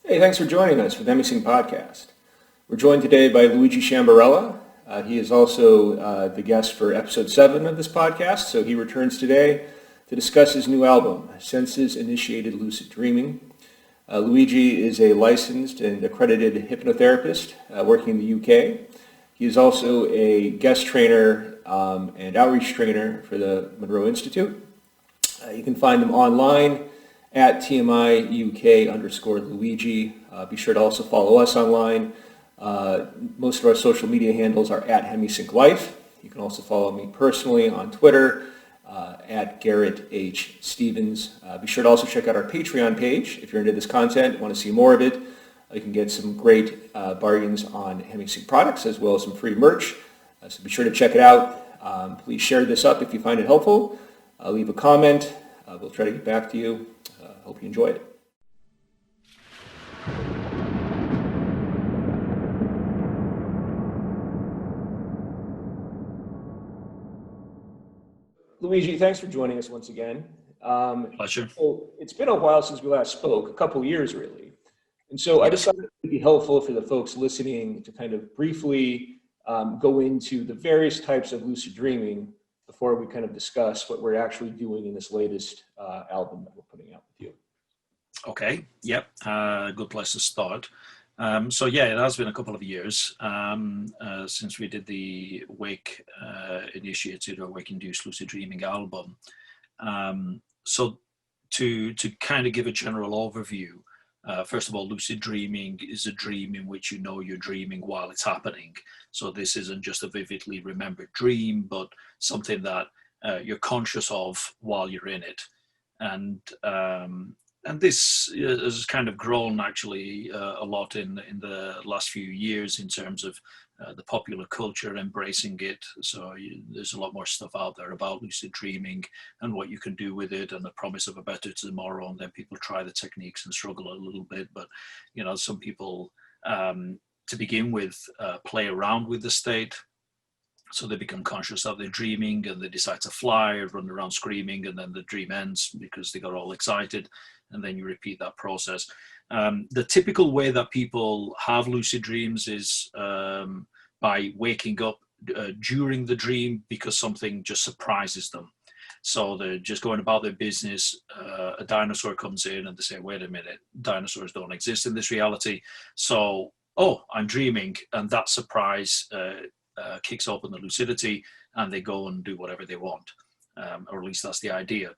Hey, thanks for joining us for the Hemi-Sync podcast. We're joined today by Luigi Sciambarella. He is also the guest for episode 7 of this podcast, so he returns today to discuss his new album, Senses Initiated Lucid Dreaming. Luigi is a licensed and accredited hypnotherapist working in the UK. He is also a guest trainer and outreach trainer for the Monroe Institute. You can find him online at TMI UK_Luigi. Be sure to also follow us online. Most of our social media handles are at Hemi-Sync Life. You can also follow me personally on Twitter at Garrett H. Stevens. Be sure to also check out our Patreon page if you're into this content and want to see more of it. You can get some great bargains on Hemi-Sync products as well as some free merch. So be sure to check it out. Please share this up if you find it helpful. Leave a comment. We'll try to get back to you. Hope you enjoy it. Luigi, thanks for joining us once again. Pleasure. So it's been a while since we last spoke, a couple years really. And so I decided it would be helpful for the folks listening to kind of briefly go into the various types of lucid dreaming before we kind of discuss what we're actually doing in this latest album that we're putting out with you. Okay, yep, good place to start. So yeah, it has been a couple of years since we did the Wake Initiated or Wake Induced Lucid Dreaming album. So to kind of give a general overview, first of all, lucid dreaming is a dream in which you know you're dreaming while it's happening. So this isn't just a vividly remembered dream, but something that you're conscious of while you're in it. And this has kind of grown actually a lot in the last few years in terms of the popular culture embracing it. So there's a lot more stuff out there about lucid dreaming and what you can do with it and the promise of a better tomorrow. And then people try the techniques and struggle a little bit. But, you know, some people, to begin with, play around with the state. So they become conscious that they're dreaming and they decide to fly or run around screaming, and then the dream ends because they got all excited. And then you repeat that process. The typical way that people have lucid dreams is by waking up during the dream because something just surprises them. So they're just going about their business. A dinosaur comes in and they say, wait a minute, dinosaurs don't exist in this reality. So, oh, I'm dreaming. And that surprise kicks open the lucidity and they go and do whatever they want. Or at least that's the idea.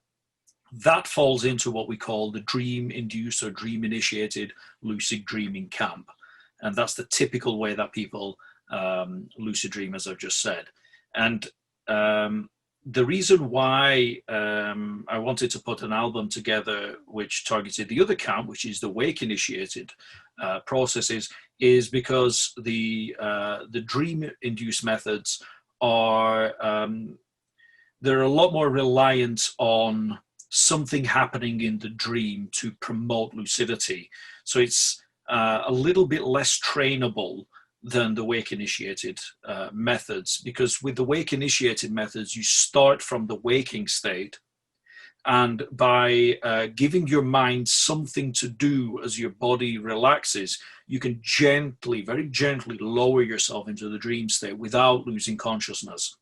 That falls into what we call the dream-induced or dream-initiated lucid dreaming camp. And that's the typical way that people lucid dream, as I've just said. And the reason why I wanted to put an album together which targeted the other camp, which is the wake-initiated processes, is because the dream-induced methods are, they're a lot more reliant on something happening in the dream to promote lucidity. So it's a little bit less trainable than the wake initiated methods, because with the wake initiated methods, you start from the waking state. And by giving your mind something to do as your body relaxes, you can gently, very gently lower yourself into the dream state without losing consciousness.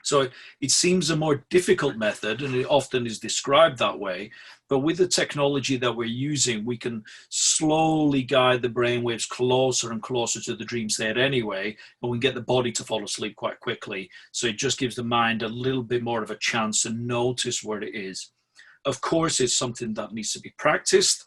So it seems a more difficult method, and it often is described that way. But with the technology that we're using, we can slowly guide the brainwaves closer and closer to the dream state anyway, and we can get the body to fall asleep quite quickly. So it just gives the mind a little bit more of a chance to notice where it is. Of course, it's something that needs to be practiced.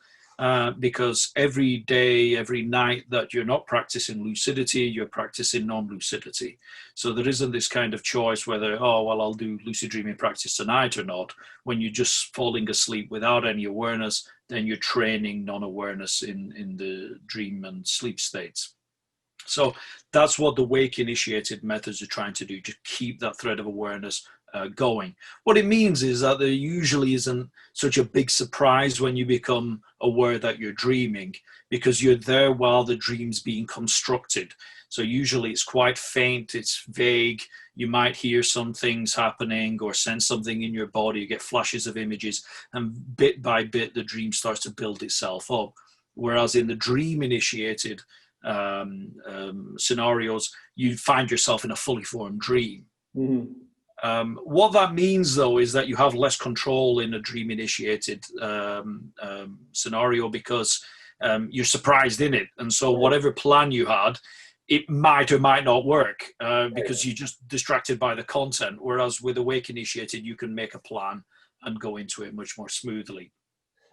Because every day, every night that you're not practicing lucidity, you're practicing non-lucidity. So there isn't this kind of choice whether, oh, well, I'll do lucid dreaming practice tonight or not. When you're just falling asleep without any awareness, then you're training non-awareness in the dream and sleep states. So that's what the wake initiated methods are trying to do, to keep that thread of awareness going. What it means is that there usually isn't such a big surprise when you become aware that you're dreaming, because you're there while the dream's being constructed. So usually it's quite faint, it's vague. You might hear some things happening or sense something in your body, you get flashes of images, and bit by bit the dream starts to build itself up. Whereas in the dream initiated scenarios, you find yourself in a fully formed dream. Mm-hmm. What that means, though, is that you have less control in a dream initiated scenario, because you're surprised in it. And so whatever plan you had, it might or might not work because you're just distracted by the content. Whereas with awake initiated, you can make a plan and go into it much more smoothly.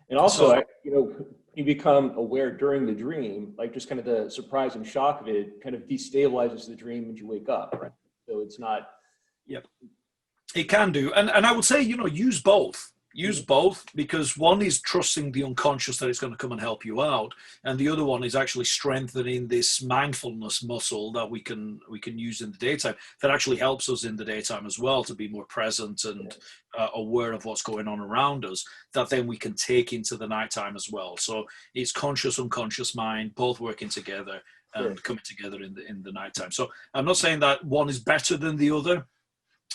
And also, So, you become aware during the dream, like just kind of the surprise and shock of it kind of destabilizes the dream when you wake up, right? So it's not. yep, it can do. And I would say, use both. Use both, because one is trusting the unconscious that it's going to come and help you out, and the other one is actually strengthening this mindfulness muscle that we can use in the daytime, that actually helps us in the daytime as well to be more present and aware of what's going on around us, that then we can take into the nighttime as well. So it's conscious, unconscious mind both working together and coming together in the nighttime. So I'm not saying that one is better than the other,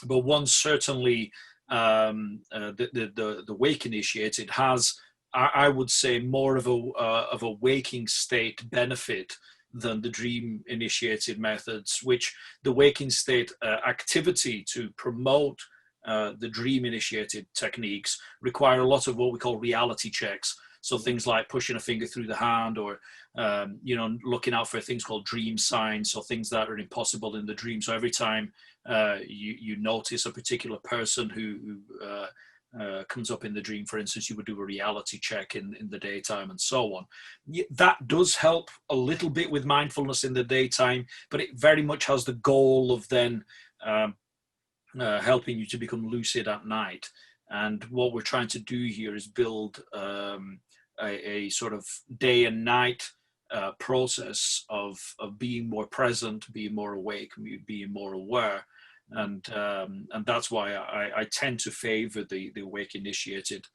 but one certainly, the wake initiated has, I would say, more of a waking state benefit than the dream initiated methods, which the waking state activity to promote the dream initiated techniques require a lot of what we call reality checks. So things like pushing a finger through the hand, or looking out for things called dream signs, or things that are impossible in the dream. So every time you notice a particular person who comes up in the dream, for instance, you would do a reality check in the daytime, and so on. That does help a little bit with mindfulness in the daytime, but it very much has the goal of then helping you to become lucid at night. And what we're trying to do here is build a sort of day and night process of being more present, being more awake, being more aware. And that's why I tend to favor the awake initiated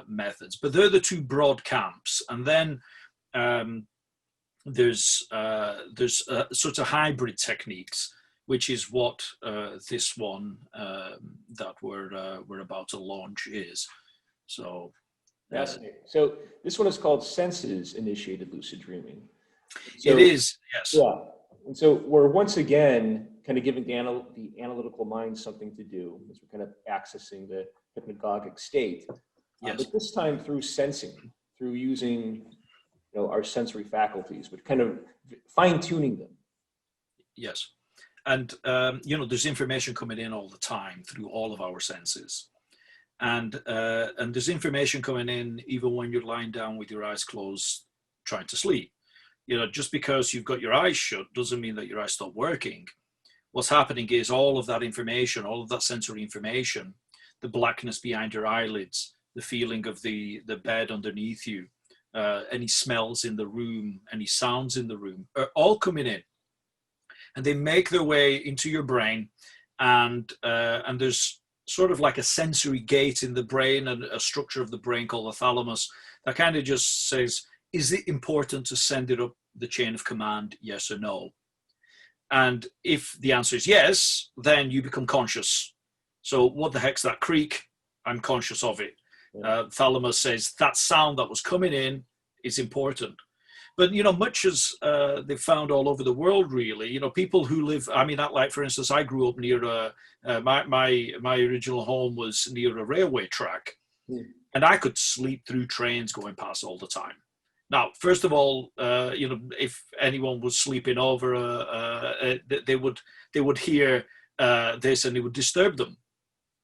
methods. But they're the two broad camps. And then there's sort of hybrid techniques, which is what this one that we're about to launch is. So Fascinating. So this one is called senses initiated lucid dreaming. So, it is, yes. Yeah. And so we're once again kind of giving the analytical mind something to do, as we're kind of accessing the hypnagogic state. Yes. But this time through sensing, through using our sensory faculties, but kind of fine tuning them. Yes. And there's information coming in all the time through all of our senses. And there's information coming in even when you're lying down with your eyes closed trying to sleep. Just because you've got your eyes shut doesn't mean that your eyes stop working. What's happening is all of that information, all of that sensory information, the blackness behind your eyelids, the feeling of the bed underneath you, any smells in the room, any sounds in the room, are all coming in. And they make their way into your brain, and there's sort of like a sensory gate in the brain and a structure of the brain called the thalamus that kind of just says, is it important to send it up the chain of command, yes or no? And if the answer is yes, then you become conscious. So what the heck's that creak? I'm conscious of it. Thalamus says that sound that was coming in is important. But, much as they've found all over the world, really, people who live, like, for instance, I grew up near my original home was near a railway track, and I could sleep through trains going past all the time. Now, first of all, if anyone was sleeping over, they would hear this and it would disturb them.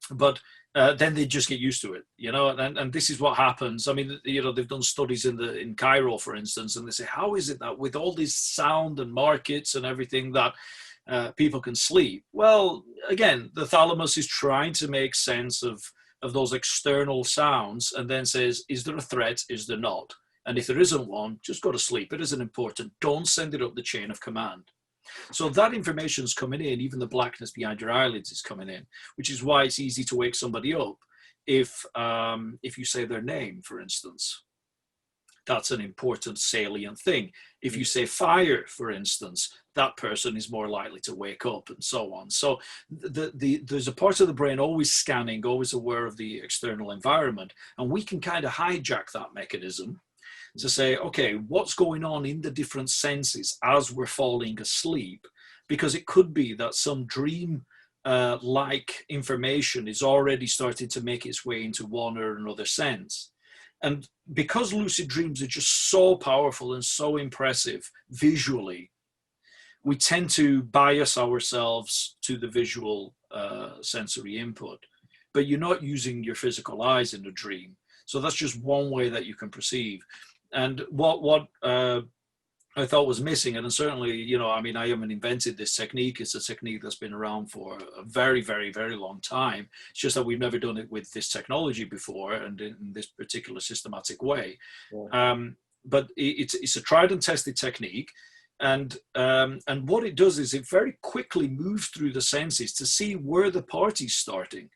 But then they just get used to it, and this is what happens. They've done studies in Cairo, for instance, and they say, how is it that with all this sound and markets and everything that people can sleep? Well, again, the thalamus is trying to make sense of those external sounds and then says, is there a threat? Is there not? And if there isn't one, just go to sleep. It isn't important. Don't send it up the chain of command. So that information is coming in, even the blackness behind your eyelids is coming in, which is why it's easy to wake somebody up if you say their name, for instance. That's an important salient thing. If you say fire, for instance, that person is more likely to wake up, and so on. So there's a part of the brain always scanning, always aware of the external environment, and we can kind of hijack that mechanism. to say, okay, what's going on in the different senses as we're falling asleep? Because it could be that some dream like information is already starting to make its way into one or another sense. And because lucid dreams are just so powerful and so impressive visually, we tend to bias ourselves to the visual sensory input, but you're not using your physical eyes in a dream. So that's just one way that you can perceive. And what I thought was missing, and certainly, you know, I mean, I haven't invented this technique. It's a technique that's been around for a very, very, very long time. It's just that we've never done it with this technology before and in this particular systematic way. Yeah. But it's a tried and tested technique. And what it does is it very quickly moves through the senses to see where the party's starting.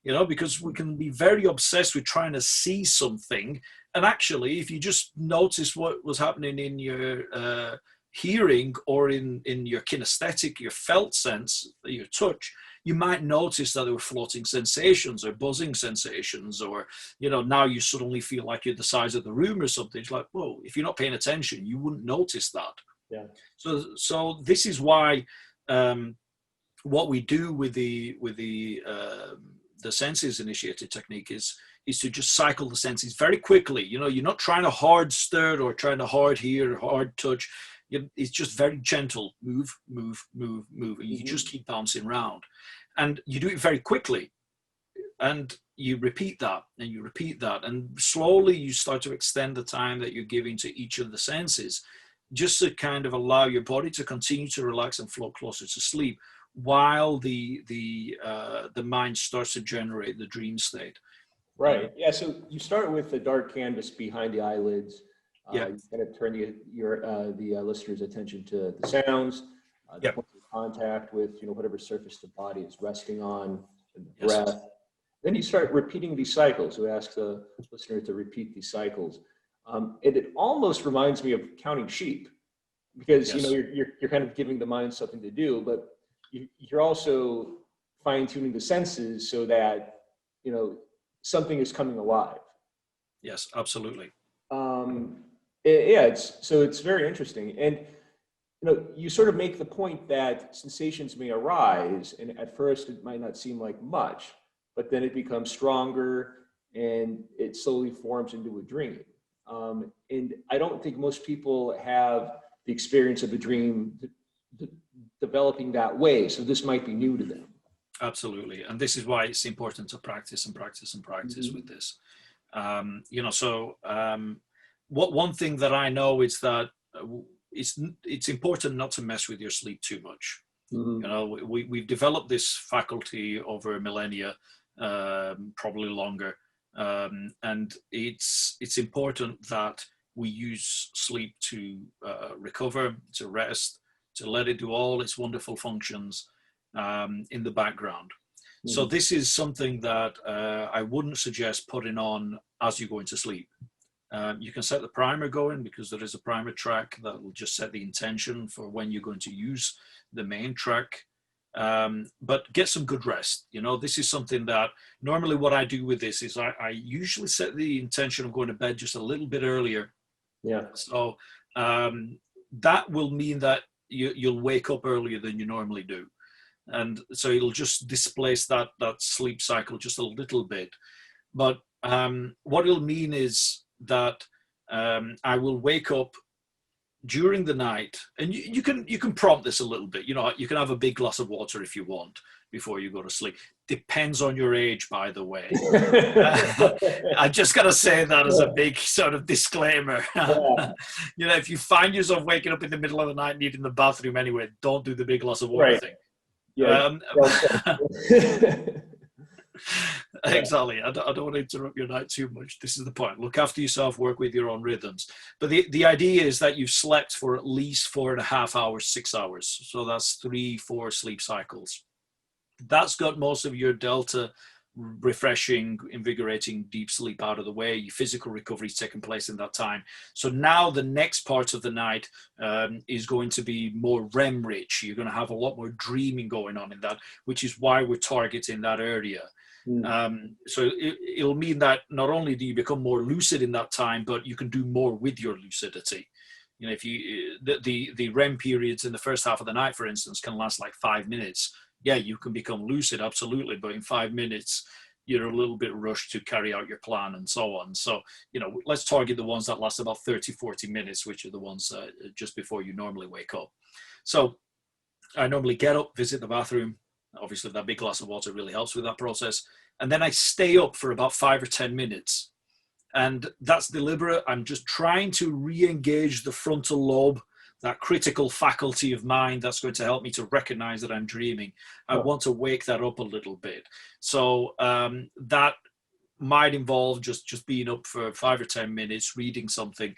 You know, because we can be very obsessed with trying to see something. And actually, if you just notice what was happening in your hearing or in your kinesthetic, your felt sense, your touch, you might notice that there were floating sensations or buzzing sensations, or, you know, now you suddenly feel like you're the size of the room or something. It's like, whoa, if you're not paying attention, you wouldn't notice that. Yeah. So this is why what we do with the senses initiated technique is to just cycle the senses very quickly. You know, you're not trying to hard stir or trying to hard hear or hard touch. It's just very gentle, move, move, move, move. And you just keep bouncing around. And you do it very quickly. And you repeat that and you repeat that. And slowly you start to extend the time that you're giving to each of the senses, just to kind of allow your body to continue to relax and float closer to sleep, while the mind starts to generate the dream state. Right. Yeah. So you start with the dark canvas behind the eyelids. Yeah. You kind of turn the listener's attention to the sounds, the point of contact with, you know, whatever surface the body is resting on, and the breath. Yes. Then you start repeating these cycles. We ask the listener to repeat these cycles, and it almost reminds me of counting sheep, because you know you're kind of giving the mind something to do, but you're also fine-tuning the senses so that, you know, something is coming alive. Yes, absolutely. It's very interesting. And, you know, you sort of make the point that sensations may arise, and at first it might not seem like much, but then it becomes stronger and it slowly forms into a dream. And I don't think most people have the experience of a dream developing that way. So this might be new to them. Absolutely. And this is why it's important to practice and practice and practice with this. You know, so one thing that I know is that it's important not to mess with your sleep too much. You know, we've developed this faculty over millennia, probably longer. And it's important that we use sleep to recover, to rest, to let it do all its wonderful functions in the background. So this is something that I wouldn't suggest putting on as you go into sleep. You can set the primer going, because there is a primer track that will just set the intention for when you're going to use the main track. But get some good rest. You know, this is something that normally what I do with this is I usually set the intention of going to bed just a little bit earlier. Yeah. So that will mean that you'll wake up earlier than you normally do. And so it'll just displace that sleep cycle just a little bit. But what it'll mean is that I will wake up during the night, and you can prompt this a little bit. You know, you can have a big glass of water if you want before you go to sleep. Depends on your age, by the way. I just got to say that as a big sort of disclaimer. You know, if you find yourself waking up in the middle of the night needing the bathroom anyway, don't do the big glass of water thing. Yeah. Exactly. I don't want to interrupt your night too much. This is the point. Look after yourself, work with your own rhythms. But the idea is that you've slept for at least 4.5 hours, 6 hours. So that's 3-4 sleep cycles. That's got most of your delta refreshing, invigorating deep sleep out of the way. Your physical recovery is taking place in that time. So now the next part of the night is going to be more REM rich. You're going to have a lot more dreaming going on in that, which is why we're targeting that area. So it'll mean that not only do you become more lucid in that time, but you can do more with your lucidity. You know, if you the REM periods in the first half of the night, for instance, can last like 5 minutes. Yeah, you can become lucid, absolutely, but in 5 minutes, you're a little bit rushed to carry out your plan and so on. So, you know, let's target the ones that last about 30, 40 minutes, which are the ones just before you normally wake up. So I normally get up, visit the bathroom. Obviously, that big glass of water really helps with that process. And then I stay up for about 5 or 10 minutes. And that's deliberate. I'm just trying to re-engage the frontal lobe, that critical faculty of mind that's going to help me to recognize that I'm dreaming. I want to wake that up a little bit. So that might involve just being up for 5 or 10 minutes, reading something.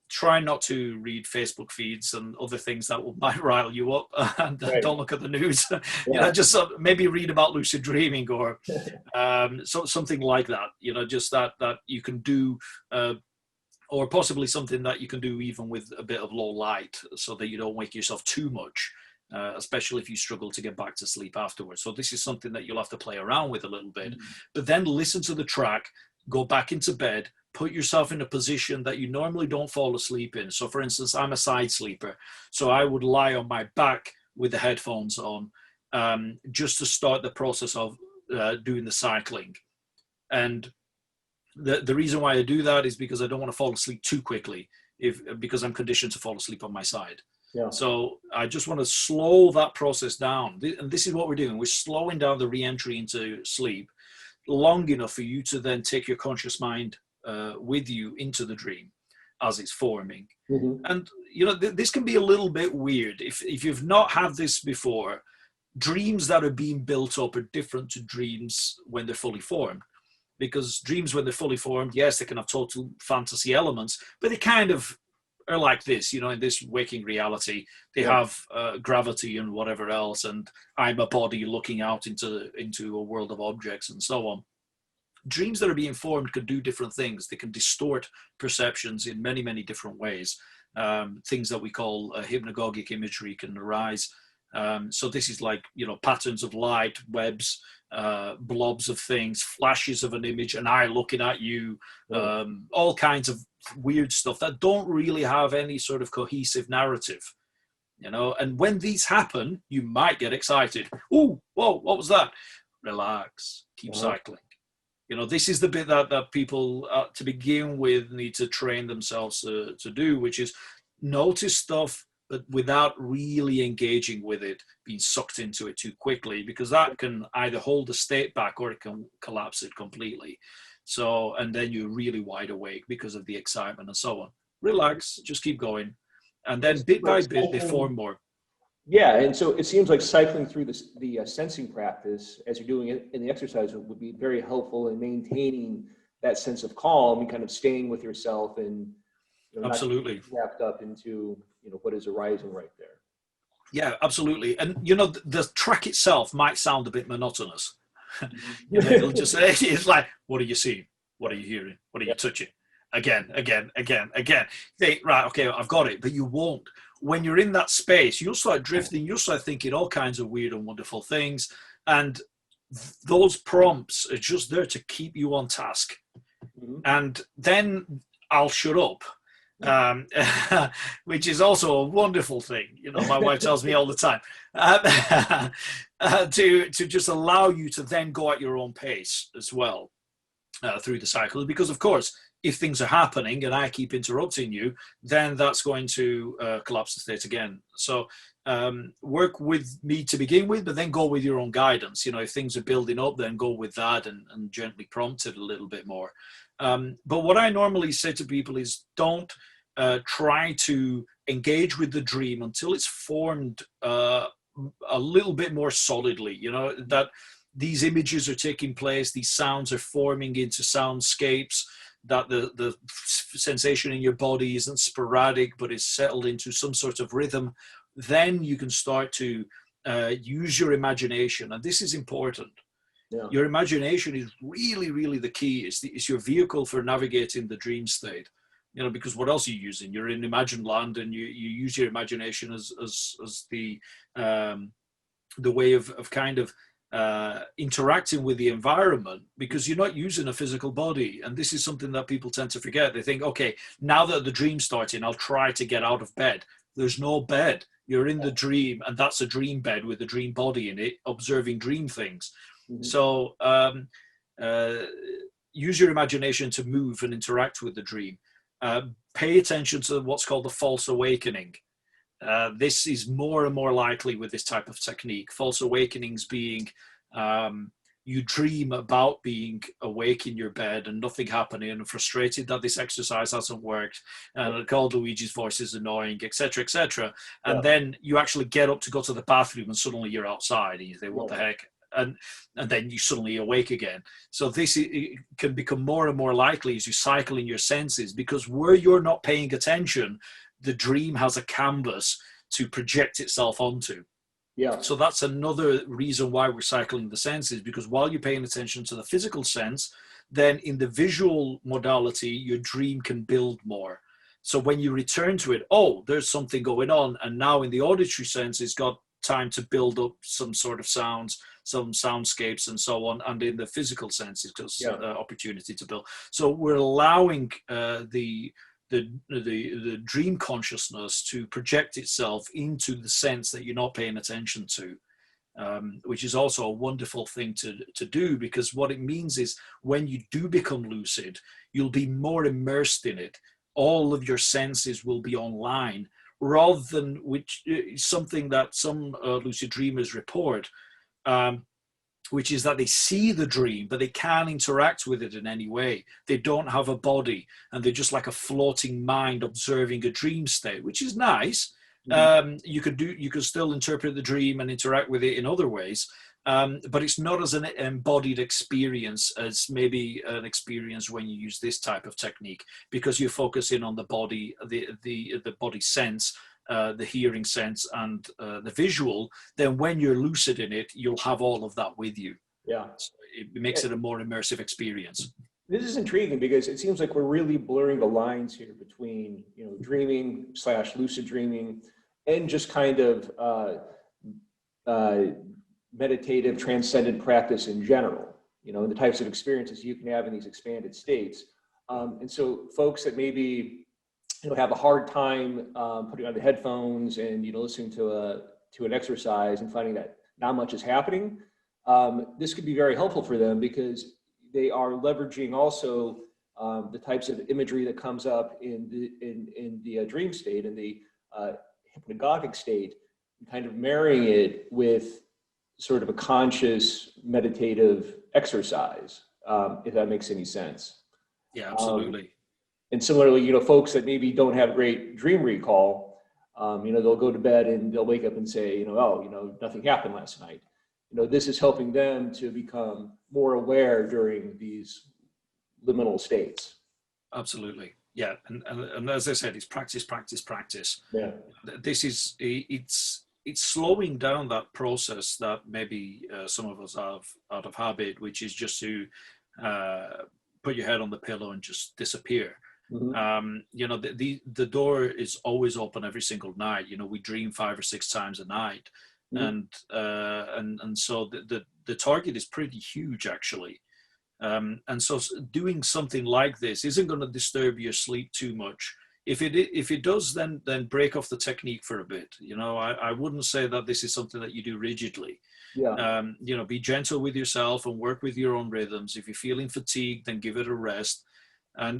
Try not to read Facebook feeds and other things that might rile you up, and don't look at the news. You know, just maybe read about lucid dreaming or so something like that. You know, just that you can do. Or possibly something that you can do even with a bit of low light so that you don't wake yourself too much, especially if you struggle to get back to sleep afterwards. So this is something that you'll have to play around with a little bit, but then listen to the track, go back into bed, put yourself in a position that you normally don't fall asleep in. So for instance, I'm a side sleeper. So I would lie on my back with the headphones on just to start the process of doing the cycling. And the reason why I do that is because I don't want to fall asleep too quickly, because I'm conditioned to fall asleep on my side. So I just want to slow that process down. And this is what we're doing. We're slowing down the re-entry into sleep long enough for you to then take your conscious mind with you into the dream as it's forming. And, you know, this can be a little bit weird. If you've not had this before, dreams that are being built up are different to dreams when they're fully formed. Because dreams, when they're fully formed, yes, they can have total fantasy elements, but they kind of are like this, you know, in this waking reality. They have gravity and whatever else, and I'm a body looking out into a world of objects and so on. Dreams that are being formed can do different things. They can distort perceptions in many, many different ways. Things that we call hypnagogic imagery can arise. So this is like, you know, patterns of light, webs, blobs of things, flashes of an image, an eye looking at you, all kinds of weird stuff that don't really have any sort of cohesive narrative, you know. And when these happen, you might get excited. Oh, whoa, what was that? Relax, keep cycling. You know, this is the bit that people to begin with need to train themselves to do, which is notice stuff, but without really engaging with it, being sucked into it too quickly, because that can either hold the state back or it can collapse it completely. So, and then you're really wide awake because of the excitement and so on. Relax, just keep going. And then bit by bit, they form more. Yeah, and so it seems like cycling through the sensing practice as you're doing it in the exercise would be very helpful in maintaining that sense of calm and kind of staying with yourself and, you know, absolutely, not wrapped up into, you know, what is arising right there. Yeah, absolutely. And, you know, the track itself might sound a bit monotonous. You know, it'll just say, it's like, what are you seeing? What are you hearing? What are you touching? Again. Right, okay, I've got it. But you won't. When you're in that space, you'll start drifting. You'll start thinking all kinds of weird and wonderful things. And those prompts are just there to keep you on task. And then I'll shut up. Which is also a wonderful thing. You know, my wife tells me all the time to just allow you to then go at your own pace as well through the cycle. Because, of course, if things are happening and I keep interrupting you, then that's going to collapse the state again. So work with me to begin with, but then go with your own guidance. You know, if things are building up, then go with that and gently prompt it a little bit more. But what I normally say to people is don't try to engage with the dream until it's formed a little bit more solidly, you know, that these images are taking place, these sounds are forming into soundscapes, that the sensation in your body isn't sporadic, but is settled into some sort of rhythm. Then you can start to use your imagination. And this is important. Yeah. Your imagination is really, really the key. It's your vehicle for navigating the dream state. Because what else are you using? You're in imagined land, and you use your imagination as the way of kind of interacting with the environment, because you're not using a physical body. And this is something that people tend to forget. They think, okay, now that the dream's starting, I'll try to get out of bed. There's no bed. You're in the dream, and that's a dream bed with a dream body in it, observing dream things. Mm-hmm. So use your imagination to move and interact with the dream. Pay attention to what's called the false awakening. This is more and more likely with this type of technique. False awakenings being you dream about being awake in your bed and nothing happening, and frustrated that this exercise hasn't worked, and called Luigi's voice is annoying, etc., etc. And then you actually get up to go to the bathroom, and suddenly you're outside, and you think, what the heck? And then you suddenly awake again. So this can become more and more likely as you cycle in your senses, because where you're not paying attention, the dream has a canvas to project itself onto. Yeah. So that's another reason why we're cycling the senses, because while you're paying attention to the physical sense, then in the visual modality, your dream can build more. So when you return to it, oh, there's something going on. And now in the auditory sense, it's got time to build up some sort of sounds, some soundscapes and so on. And in the physical sense, it's got opportunity to build. So we're allowing the dream consciousness to project itself into the sense that you're not paying attention to, which is also a wonderful thing to do, because what it means is when you do become lucid, you'll be more immersed in it. All of your senses will be online, rather than which something that some lucid dreamers report, which is that they see the dream, but they can't interact with it in any way. They don't have a body, and they're just like a floating mind observing a dream state, which is nice. You could still interpret the dream and interact with it in other ways, but it's not as an embodied experience as maybe an experience when you use this type of technique, because you're focusing on the body, the body sense, the hearing sense, and the visual. Then when you're lucid in it, you'll have all of that with you. Yeah. So it makes it a more immersive experience. This is intriguing, because it seems like we're really blurring the lines here between, dreaming / lucid dreaming and just kind of meditative transcendent practice in general, and the types of experiences you can have in these expanded states. And so folks that maybe have a hard time putting on the headphones and listening to an exercise and finding that not much is happening, this could be very helpful for them, because they are leveraging also the types of imagery that comes up in the dream state, in the hypnagogic state, and kind of marrying it with sort of a conscious meditative exercise, if that makes any sense. Yeah, absolutely. And similarly, folks that maybe don't have great dream recall, they'll go to bed and they'll wake up and say, nothing happened last night. This is helping them to become more aware during these liminal states. Absolutely. Yeah. And as I said, it's practice, practice, practice. Yeah. This is, it's slowing down that process that maybe some of us have out of habit, which is just to put your head on the pillow and just disappear. Mm-hmm. The door is always open every single night. We dream 5 or 6 times a night. Mm-hmm. And so the target is pretty huge, actually. And so doing something like this isn't going to disturb your sleep too much. If it does, then break off the technique for a bit. I wouldn't say that this is something that you do rigidly. Yeah. Be gentle with yourself and work with your own rhythms. If you're feeling fatigued, then give it a rest.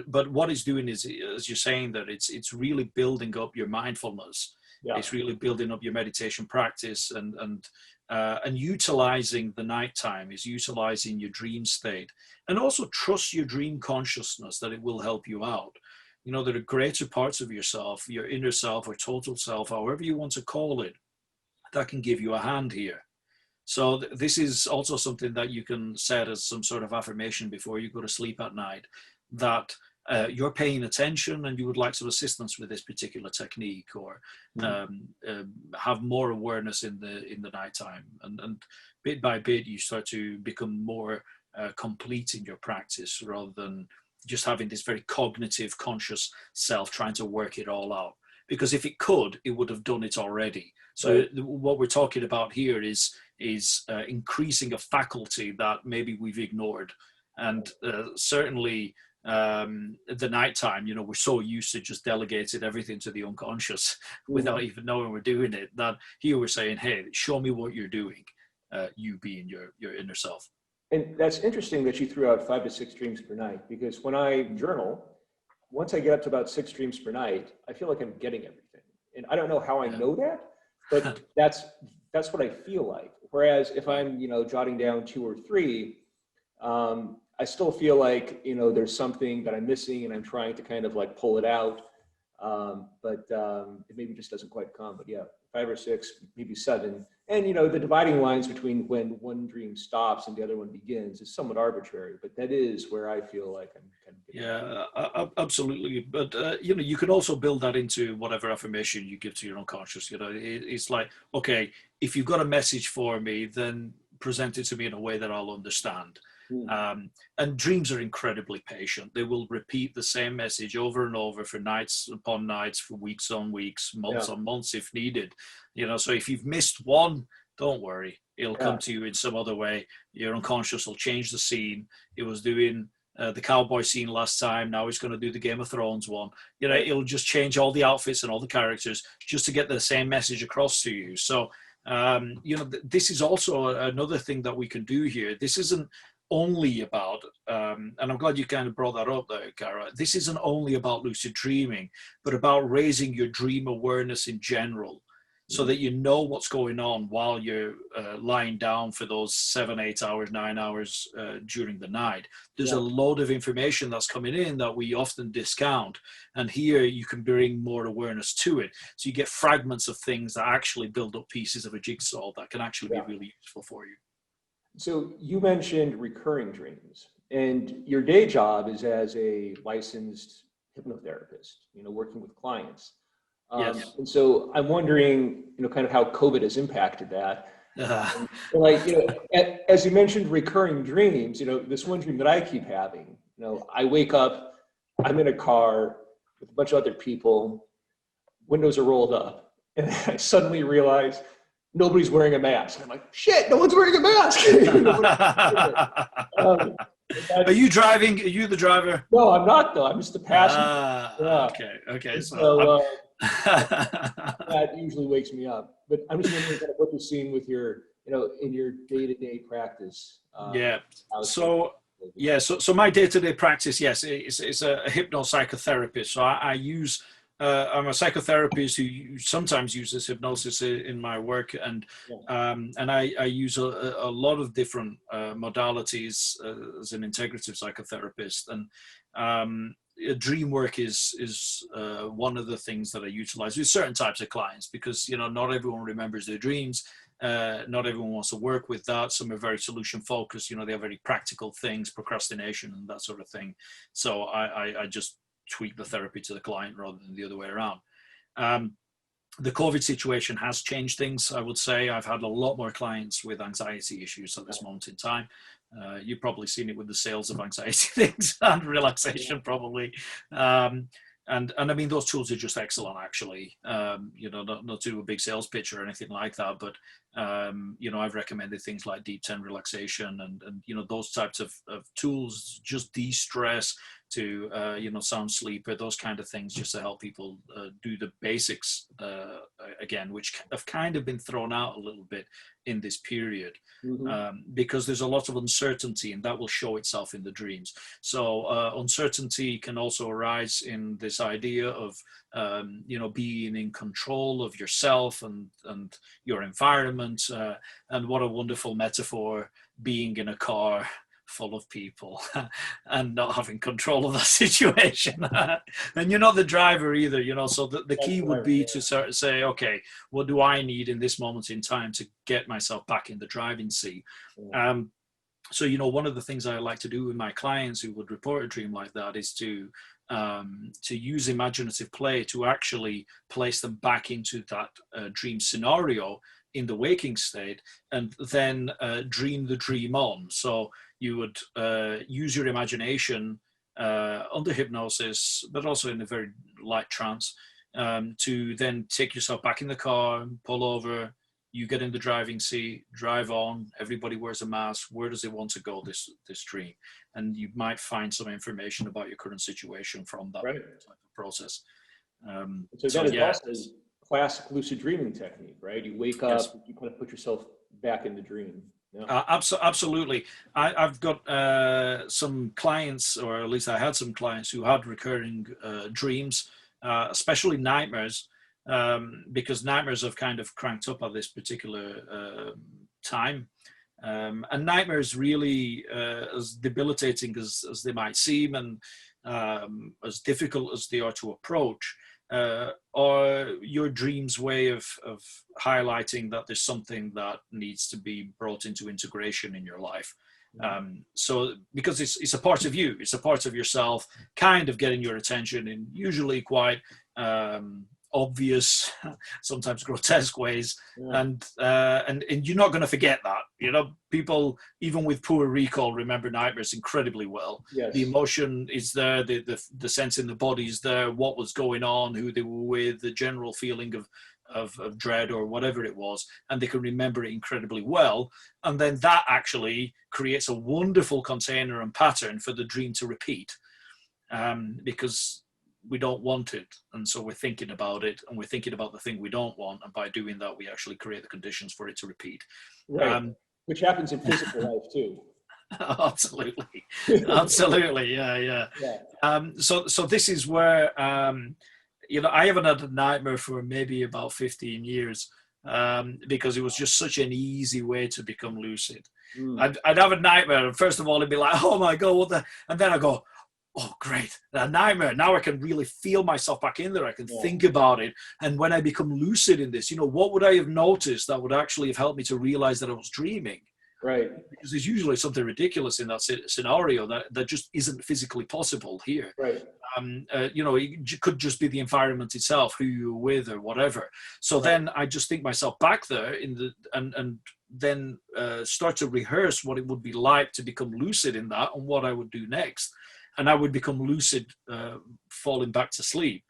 But what it's doing is, as you're saying, that it's really building up your mindfulness. Yeah. It's really building up your meditation practice, and utilizing the nighttime, is utilizing your dream state, and also trust your dream consciousness that it will help you out. There are greater parts of yourself, your inner self or total self, however you want to call it, that can give you a hand here. So this is also something that you can set as some sort of affirmation before you go to sleep at night, that you're paying attention and you would like some assistance with this particular technique, or have more awareness in the nighttime. And bit by bit, you start to become more complete in your practice, rather than just having this very cognitive, conscious self trying to work it all out. Because if it could, it would have done it already. So what we're talking about here is increasing a faculty that maybe we've ignored. And certainly the nighttime, we're so used to just delegating everything to the unconscious without even knowing we're doing it, that here we're saying, hey, show me what you're doing, you being your inner self. And that's interesting that you threw out 5 to 6 dreams per night, because when I journal, once I get up to about 6 dreams per night, I feel like I'm getting everything. And I don't know how I know that, but that's what I feel like. Whereas if I'm, jotting down 2 or 3, I still feel like, there's something that I'm missing and I'm trying to kind of like pull it out. But it maybe just doesn't quite come. But yeah, 5 or 6, maybe 7. And, the dividing lines between when one dream stops and the other one begins is somewhat arbitrary, but that is where I feel like I'm kind of getting absolutely. But, you can also build that into whatever affirmation you give to your unconscious. It's like, okay, if you've got a message for me, then present it to me in a way that I'll understand. And dreams are incredibly patient. They will repeat the same message over and over for nights upon nights, for weeks on weeks, months on months if needed. So if you've missed one, don't worry. It'll come to you in some other way. Your unconscious will change the scene. It was doing the cowboy scene last time. Now it's going to do the Game of Thrones one. It'll just change all the outfits and all the characters just to get the same message across to you. So, this is also another thing that we can do here. This isn't only about, and I'm glad you kind of brought that up there, Garrett. This isn't only about lucid dreaming, but about raising your dream awareness in general, so that you know what's going on while you're lying down for those 7, 8 hours, 9 hours during the night. There's a load of information that's coming in that we often discount. And here you can bring more awareness to it. So you get fragments of things that actually build up pieces of a jigsaw that can actually be really useful for you. So you mentioned recurring dreams, and your day job is as a licensed hypnotherapist, working with clients. Yes. And so I'm wondering, kind of how COVID has impacted that. As you mentioned, recurring dreams, this one dream that I keep having, I wake up, I'm in a car with a bunch of other people, windows are rolled up, and I suddenly realize nobody's wearing a mask. I'm like, shit, no one's wearing a mask. Are you driving? Are you the driver? No, I'm not though. I'm just the passenger. Okay. So that usually wakes me up. But I'm just wondering kind of what you're seeing with your, in your day-to-day practice. So my day-to-day practice, yes, it's a hypno-psychotherapist. So I use, I'm a psychotherapist who sometimes uses hypnosis in my work, and I use a lot of different modalities as an integrative psychotherapist. And dream work is one of the things that I utilize with certain types of clients, because not everyone remembers their dreams. Not everyone wants to work with that. Some are very solution focused. They have very practical things, procrastination and that sort of thing. So I just tweak the therapy to the client rather than the other way around. The COVID situation has changed things, I would say. I've had a lot more clients with anxiety issues at this moment in time. You've probably seen it with the sales of anxiety things and relaxation, probably. And I mean, those tools are just excellent, actually. Not to do a big sales pitch or anything like that, but I've recommended things like deep 10 relaxation and those types of tools, just de-stress, to sound sleeper, those kind of things, just to help people do the basics again, which have kind of been thrown out a little bit in this period, because there's a lot of uncertainty, and that will show itself in the dreams. So uncertainty can also arise in this idea of being in control of yourself and your environment, and what a wonderful metaphor, being in a car full of people and not having control of that situation. And you're not the driver either, so the key would be to sort of say, okay, what do I need in this moment in time to get myself back in the driving seat? So one of the things I like to do with my clients who would report a dream like that is to to use imaginative play to actually place them back into that dream scenario in the waking state, and then dream the dream on. So you would use your imagination under hypnosis, but also in a very light trance, to then take yourself back in the car, pull over, you get in the driving seat, drive on, everybody wears a mask. Where does it want to go, this dream? And you might find some information about your current situation from that Right. type of process. So that is also a classic lucid dreaming technique, right? You wake up, Yes. you kind of put yourself back in the dream. Yeah. Absolutely. I've got some clients, or at least I had some clients who had recurring dreams, especially nightmares, because nightmares have kind of cranked up at this particular time. And nightmares really, as debilitating as they might seem, and as difficult as they are to approach, are your dream's way of highlighting that there's something that needs to be brought into integration in your life. So because it's a part of you, it's a part of yourself, kind of getting your attention in usually quite obvious, sometimes grotesque ways. Yeah. And you're not going to forget that. You know, people, even with poor recall, remember nightmares incredibly well. Yes. The emotion is there, the sense in the body is there, what was going on, who they were with, the general feeling of dread or whatever it was, and they can remember it incredibly well. And then that actually creates a wonderful container and pattern for the dream to repeat, because we don't want it, and so we're thinking about it, and we're thinking about the thing we don't want, and by doing that we actually create the conditions for it to repeat. Right. Which happens in physical life too. Absolutely. Yeah. So this is where you know, I haven't had a nightmare for maybe about 15 years, because it was just such an easy way to become lucid. I'd have a nightmare, and first of all it'd be like, oh my god, what the, and then I go, oh great, a nightmare, now I can really feel myself back in there, I can think about it. And when I become lucid in this, you know, what would I have noticed that would actually have helped me to realize that I was dreaming? Right. Because there's usually something ridiculous in that scenario that just isn't physically possible here. Right. You know, it could just be the environment itself, who you're with or whatever. So then I just think myself back there in the, and then start to rehearse what it would be like to become lucid in that, and what I would do next. And I would become lucid, falling back to sleep.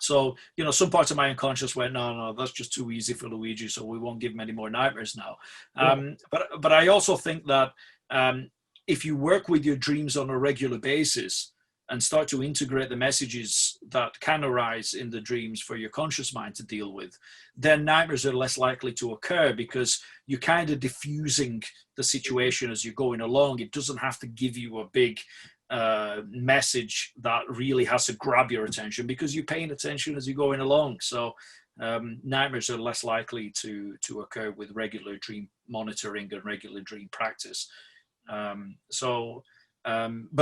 So, you know, some parts of my unconscious went, no, that's just too easy for Luigi, so we won't give him any more nightmares now. But I also think that if you work with your dreams on a regular basis and start to integrate the messages that can arise in the dreams for your conscious mind to deal with, then nightmares are less likely to occur, because you're kind of diffusing the situation as you're going along. It doesn't have to give you a big message that really has to grab your attention, because you're paying attention as you're going along. So nightmares are less likely to occur with regular dream monitoring and regular dream practice. But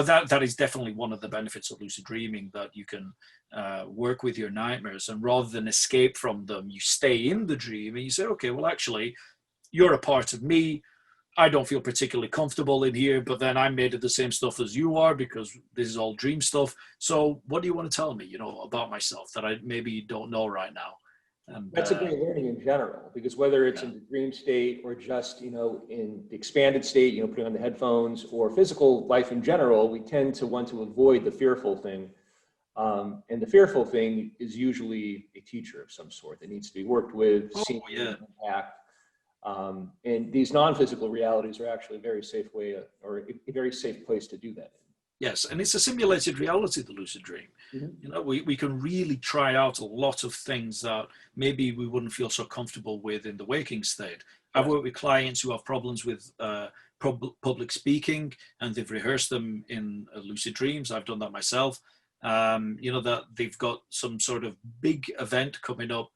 that is definitely one of the benefits of lucid dreaming, that you can work with your nightmares, and rather than escape from them, you stay in the dream and you say, okay, well, actually, you're a part of me. I don't feel particularly comfortable in here, but then I'm made of the same stuff as you are, because this is all dream stuff. So what do you want to tell me, you know, about myself that I maybe don't know right now? And that's a great learning in general, because whether it's in the dream state or just, you know, in the expanded state, you know, putting on the headphones, or physical life in general, we tend to want to avoid the fearful thing. And the fearful thing is usually a teacher of some sort that needs to be worked with, seen, impact. And these non-physical realities are actually a very safe way, or a very safe place to do that. Yes, and it's a simulated reality, the lucid dream. You know, we can really try out a lot of things that maybe we wouldn't feel so comfortable with in the waking state. I've worked with clients who have problems with public speaking, and they've rehearsed them in lucid dreams. I've done that myself. You know, that they've got some sort of big event coming up,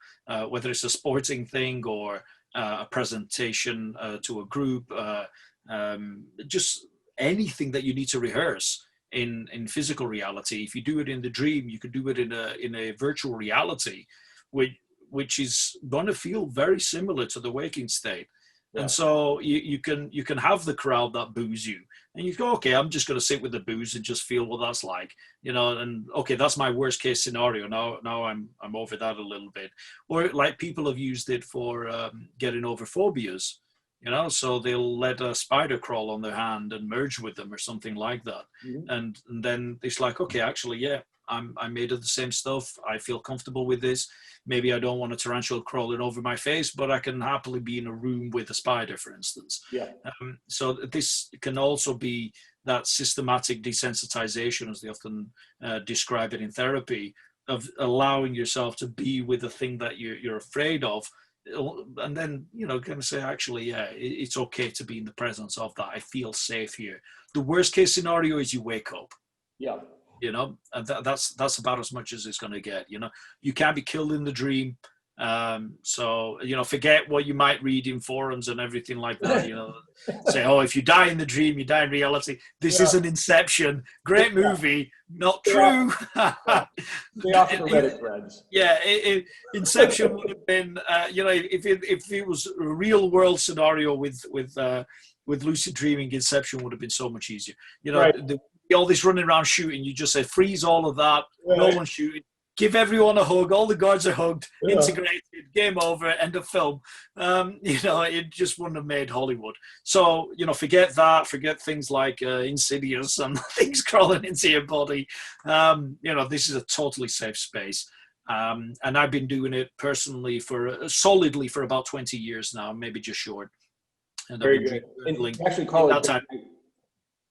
whether it's a sporting thing or a presentation to a group, just anything that you need to rehearse in physical reality. If you do it in the dream, you could do it in a virtual reality, which is going to feel very similar to the waking state. And so you can have the crowd that boos you, And you go, okay, I'm just going to sit with the booze and just feel what that's like, you know, and okay, that's my worst case scenario. Now I'm over that a little bit. Or like people have used it for getting over phobias, you know, so they'll let a spider crawl on their hand and merge with them or something like that. Mhm. And then it's like, okay, actually, yeah, I'm made of the same stuff. I feel comfortable with this. Maybe I don't want a tarantula crawling over my face, but I can happily be in a room with a spider, for instance. Yeah. So this can also be that systematic desensitization, as they often describe it in therapy, of allowing yourself to be with the thing that you're afraid of. And then, you know, kind of say, actually, yeah, it's okay to be in the presence of that. I feel safe here. The worst case scenario is you wake up. Yeah. You know, and that's about as much as it's going to get. You know, you can't be killed in the dream. So, you know, forget what you might read in forums and everything like that. You know, say, oh, if you die in the dream, you die in reality. This Yeah. is an Inception, great movie, not true. Stay off the Reddit threads. Yeah, Inception would have been, you know, if it was a real world scenario with lucid dreaming, Inception would have been so much easier. You know, Right. all this running around shooting, you just say freeze all of that, Right. no one's shooting, give everyone a hug, all the guards are hugged, Yeah. integrated, game over, end of film. You know, it just wouldn't have made Hollywood. So, you know, forget that, forget things like Insidious and things crawling into your body. You know, this is a totally safe space. And I've been doing it personally solidly for about 20 years now, maybe just short. And Very good. And you actually call it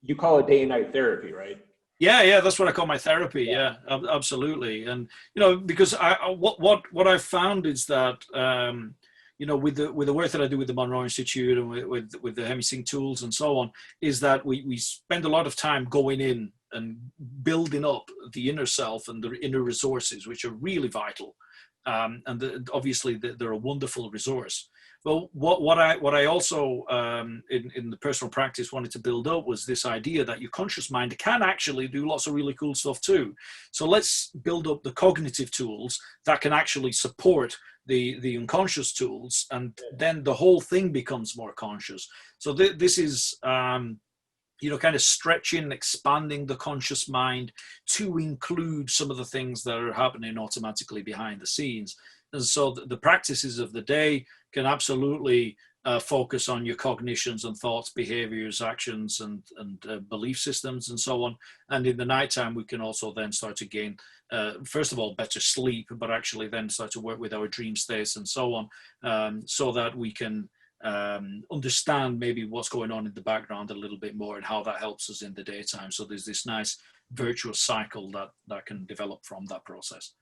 you call it day and night therapy, right? Yeah, that's what I call my therapy. Yeah, absolutely. And you know, because what I've found is that you know, with the work that I do with the Monroe Institute and with the Hemi-Sync tools and so on, is that we spend a lot of time going in and building up the inner self and the inner resources, which are really vital. And obviously they're a wonderful resource. Well, what I also in the personal practice wanted to build up was this idea that your conscious mind can actually do lots of really cool stuff too. So let's build up the cognitive tools that can actually support the unconscious tools, and then the whole thing becomes more conscious. So this is you know, kind of stretching, expanding the conscious mind to include some of the things that are happening automatically behind the scenes. And so the practices of the day can absolutely focus on your cognitions and thoughts, behaviors, actions, and belief systems, and so on. And in the nighttime, we can also then start to gain, first of all, better sleep, but actually then start to work with our dream states and so on, so that we can understand maybe what's going on in the background a little bit more and how that helps us in the daytime. So there's this nice virtuous cycle that can develop from that process.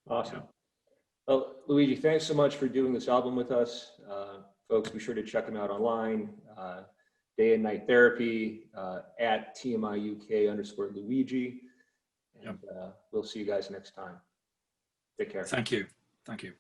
Awesome. Well, Luigi, thanks so much for doing this album with us. Folks, be sure to check them out online. Day and Night Therapy at TMIUK_Luigi. And we'll see you guys next time. Take care. Thank you. Thank you.